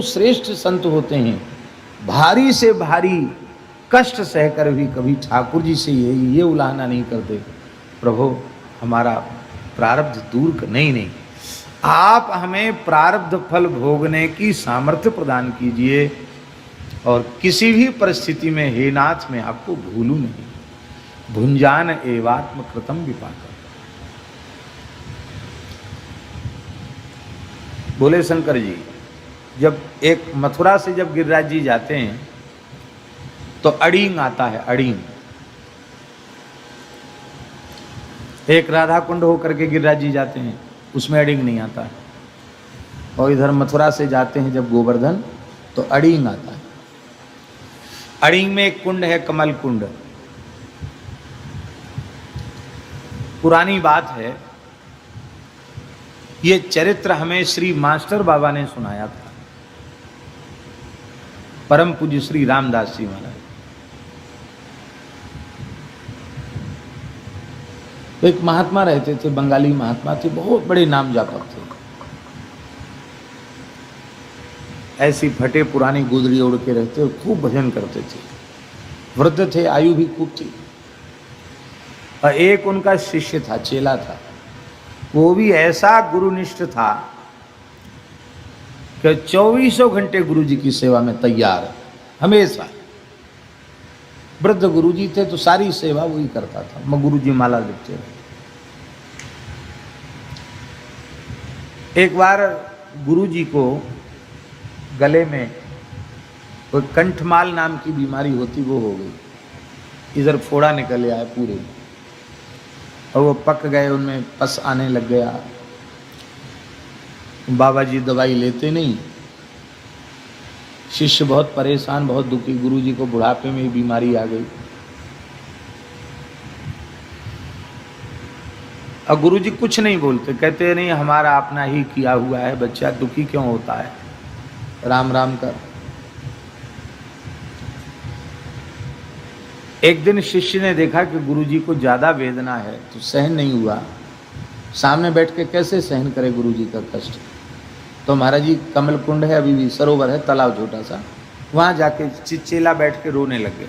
श्रेष्ठ संत होते हैं, भारी से भारी कष्ट सहकर भी कभी ठाकुर जी से ये उलाहना नहीं करते, प्रभु हमारा प्रारब्ध दूर कर। नहीं, आप हमें प्रारब्ध फल भोगने की सामर्थ्य प्रदान कीजिए, और किसी भी परिस्थिति में हे नाथ मैं आपको भूलूं नहीं। भुंजान एवात्म कृतम विपाक। बोले शंकर जी, जब एक मथुरा से जब गिरिराज जी जाते हैं तो अड़ींग आता है। अड़ींग एक राधा कुंड होकर के गिरिराज जी जाते हैं, उसमें अड़ींग नहीं आता है। और इधर मथुरा से जाते हैं जब गोवर्धन, तो अड़ींग आता है। अड़ींग में एक कुंड है, कमल कुंड। पुरानी बात है, ये चरित्र हमें श्री मास्टर बाबा ने सुनाया था, परम पूज्य श्री रामदास जी महाराज। तो एक महात्मा रहते थे, बंगाली महात्मा थे, बहुत बड़े नाम जापक थे। ऐसी फटे पुरानी गुदड़ी ओढ़ के रहते और खूब भजन करते थे। वृद्ध थे, आयु भी खूब थी। और एक उनका शिष्य था, चेला था, वो भी ऐसा गुरुनिष्ठ था कि 24 घंटे गुरु जी की सेवा में तैयार, हमेशा। वृद्ध गुरु जी थे तो सारी सेवा वही करता था। मैं गुरु जी माला लिखते रहे। एक बार गुरु जी को गले में कोई कंठमाल नाम की बीमारी होती, वो हो गई। इधर फोड़ा निकल आए पूरे, और वो पक गए, उनमें पस आने लग गया। बाबा जी दवाई लेते नहीं, शिष्य बहुत परेशान, बहुत दुखी। गुरु जी को बुढ़ापे में ही बीमारी आ गई। और गुरु जी कुछ नहीं बोलते, कहते नहीं हमारा अपना ही किया हुआ है, बच्चा दुखी क्यों होता है, राम राम कर। एक दिन शिष्य ने देखा कि गुरुजी को ज़्यादा वेदना है, तो सहन नहीं हुआ। सामने बैठ के कैसे सहन करे गुरुजी का कष्ट। तो महाराज जी कमल कुंड है, अभी भी सरोवर है, तालाब छोटा सा, वहाँ जाके चिचेला बैठ के रोने लगे।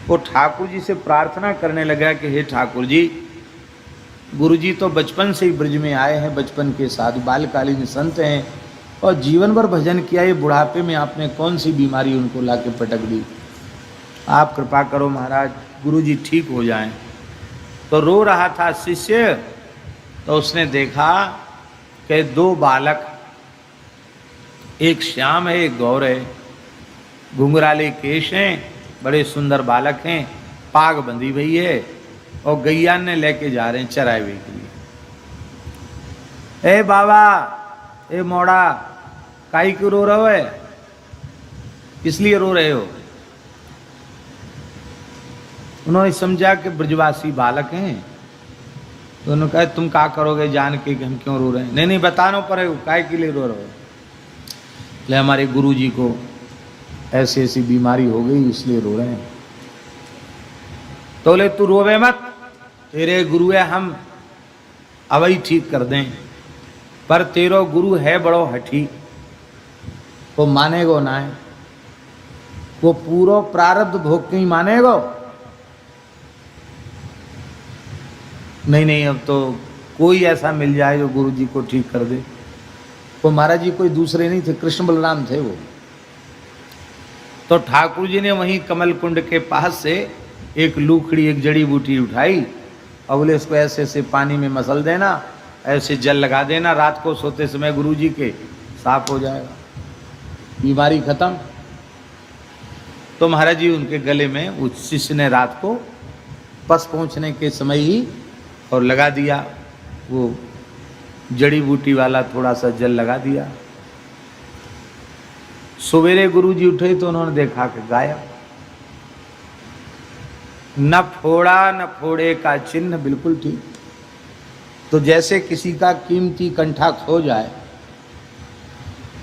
वो ठाकुर जी से प्रार्थना करने लगा कि हे ठाकुर जी, गुरुजी तो बचपन से ही ब्रज में आए हैं, बचपन के साथ बालकालीन संत हैं, और जीवन भर भजन किया। ये बुढ़ापे में आपने कौन सी बीमारी उनको लाके पटक दी। आप कृपा करो महाराज, गुरुजी ठीक हो जाएं। तो रो रहा था शिष्य, तो उसने देखा कि 2 बालक, एक श्याम है, एक गौर है, घुंघराले केश हैं, बड़े सुंदर बालक हैं, पाग बंधी हुई है, और गैया ने लेके जा रहे हैं चरावे के लिए। ए बाबा, ए मोड़ा, काई क्यों रो रहे हो? इसलिए रो रहे हो? उन्होंने समझा कि ब्रजवासी बालक हैं, तो उन्होंने कहा तुम क्या करोगे जान के कि हम क्यों रो रहे हैं? नहीं बताना पड़ेगा, काय के लिए रो रहे हो? ले हमारे गुरु जी को ऐसी ऐसी बीमारी हो गई, इसलिए रो रहे हैं। तो ले तू रोवे मत, तेरे गुरु है, हम अवई ठीक कर दें, पर तेरो गुरु है बड़ो हठी, वो मानेगो ना है, वो पूरा प्रारब्ध भोग के ही मानेगो। नहीं, अब तो कोई ऐसा मिल जाए जो गुरु जी को ठीक कर दे। वो महाराज जी कोई दूसरे नहीं थे, कृष्ण बलराम थे वो। तो ठाकुर जी ने वहीं कमल कुंड के पास से एक लूखड़ी, एक जड़ी बूटी उठाई, और बोले इसको ऐसे ऐसे पानी में मसल देना, ऐसे जल लगा देना, रात को सोते समय गुरु जी के, साफ हो जाएगा, बीमारी खत्म। तो महाराज जी उनके गले में, उस शिष्य ने रात को पस पहुँचने के समय ही और लगा दिया, वो जड़ी बूटी वाला थोड़ा सा जल लगा दिया। सवेरे गुरु जी उठे तो उन्होंने देखा कि गायब, न फोड़ा न फोड़े का चिन्ह, बिल्कुल ठीक। तो जैसे किसी का कीमती कंठा खो जाए,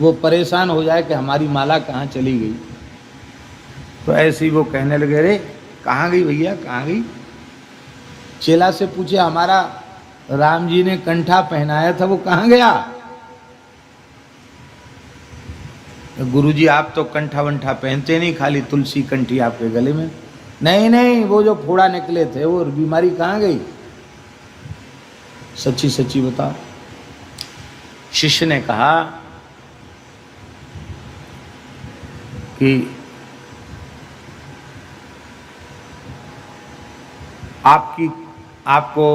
वो परेशान हो जाए कि हमारी माला कहाँ चली गई, तो ऐसे ही वो कहने लगे, रे कहाँ गई भैया, कहाँ गई? चेला से पूछे, हमारा राम जी ने कंठा पहनाया था, वो कहाँ गया? गुरुजी आप तो कंठा वंठा पहनते नहीं, खाली तुलसी कंठी आपके गले में। नहीं नहीं, वो जो फोड़ा निकले थे वो बीमारी कहाँ गई? सच्ची सच्ची बता। शिष्य ने कहा कि आपको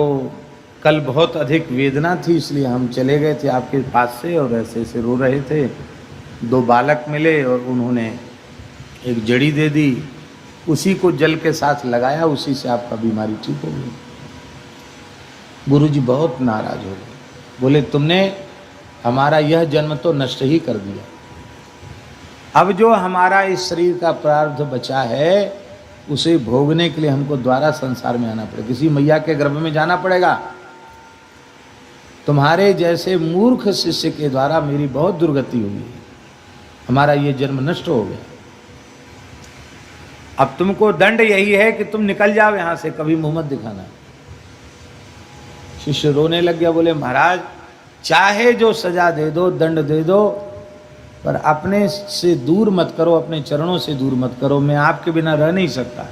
कल बहुत अधिक वेदना थी, इसलिए हम चले गए थे आपके पास से और ऐसे ऐसे रो रहे थे। 2 बालक मिले और उन्होंने एक जड़ी दे दी, उसी को जल के साथ लगाया, उसी से आपका बीमारी ठीक हो गई। गुरुजी बहुत नाराज हो गए, बोले तुमने हमारा यह जन्म तो नष्ट ही कर दिया। अब जो हमारा इस शरीर का प्रारब्ध बचा है उसे भोगने के लिए हमको दोबारा संसार में आना पड़ेगा, किसी मैया के गर्भ में जाना पड़ेगा। तुम्हारे जैसे मूर्ख शिष्य के द्वारा मेरी बहुत दुर्गति हुई, हमारा ये जन्म नष्ट हो गया। अब तुमको दंड यही है कि तुम निकल जाओ यहां से, कभी मुंह मत दिखाना। शिष्य रोने लग गया, बोले महाराज चाहे जो सजा दे दो, दंड दे दो, पर अपने से दूर मत करो, अपने चरणों से दूर मत करो, मैं आपके बिना रह नहीं सकता।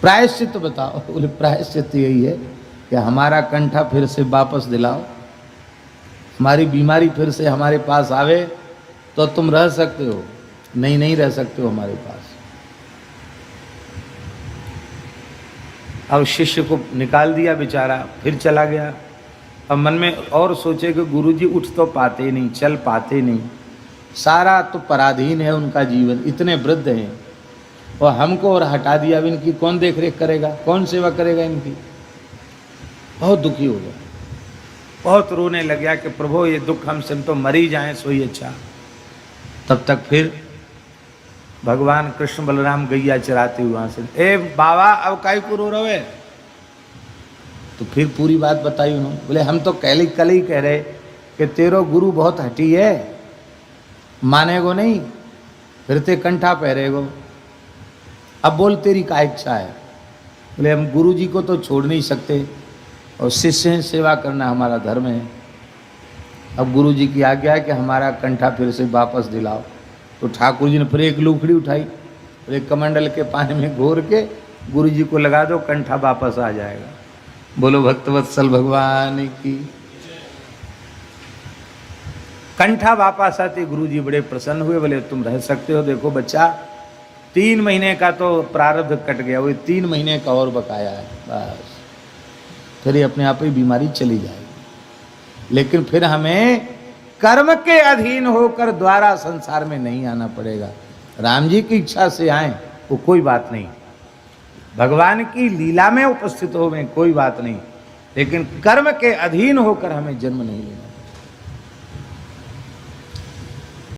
प्रायश्चित बताओ। बोले प्रायश्चित यही है कि हमारा कंठा फिर से वापस दिलाओ, हमारी बीमारी फिर से हमारे पास आवे तो तुम रह सकते हो, नहीं रह सकते हो हमारे पास। अब शिष्य को निकाल दिया, बेचारा फिर चला गया। अब मन में और सोचे कि गुरुजी उठ तो पाते नहीं, चल पाते नहीं, सारा तो पराधीन है उनका जीवन, इतने वृद्ध हैं और हमको और हटा दिया। अब इनकी कौन देख रेख करेगा, कौन सेवा करेगा इनकी? बहुत दुखी हो गया, बहुत रोने लग गया कि प्रभु ये दुख हमसे तो मर ही जाएं सो ही अच्छा। तब तक फिर भगवान कृष्ण बलराम गैया चराते हुए वहां से, ए बाबा अब काहे को रो रहे? तो फिर पूरी बात बताई उन्होंने। बोले हम तो कल ही कह रहे कि तेरो गुरु बहुत हठी है, मानेगो नहीं, फिर ते कंठा पहरेगो, अब बोल तेरी क्या इच्छा है? बोले हम गुरु जी को तो छोड़ नहीं सकते और शिष्य सेवा करना हमारा धर्म है। अब गुरु जी की आज्ञा है कि हमारा कंठा फिर से वापस दिलाओ। तो ठाकुर जी ने फिर एक लुकड़ी उठाई और एक कमंडल के पानी में घोर के गुरु जी को लगा दो, कंठा वापस आ जाएगा। बोलो भक्तवत्सल भगवान की। कंठा वापस आते गुरु जी बड़े प्रसन्न हुए, बोले तुम रह सकते हो, देखो बच्चा 3 महीने का तो प्रारब्ध कट गया, वो 3 महीने का और बकाया है, बस फिर ये अपने आप ही बीमारी चली जाएगी। लेकिन फिर हमें कर्म के अधीन होकर द्वारा संसार में नहीं आना पड़ेगा। राम जी की इच्छा से आए वो कोई बात नहीं, भगवान की लीला में उपस्थित हो में कोई बात नहीं, लेकिन कर्म के अधीन होकर हमें जन्म नहीं लेना।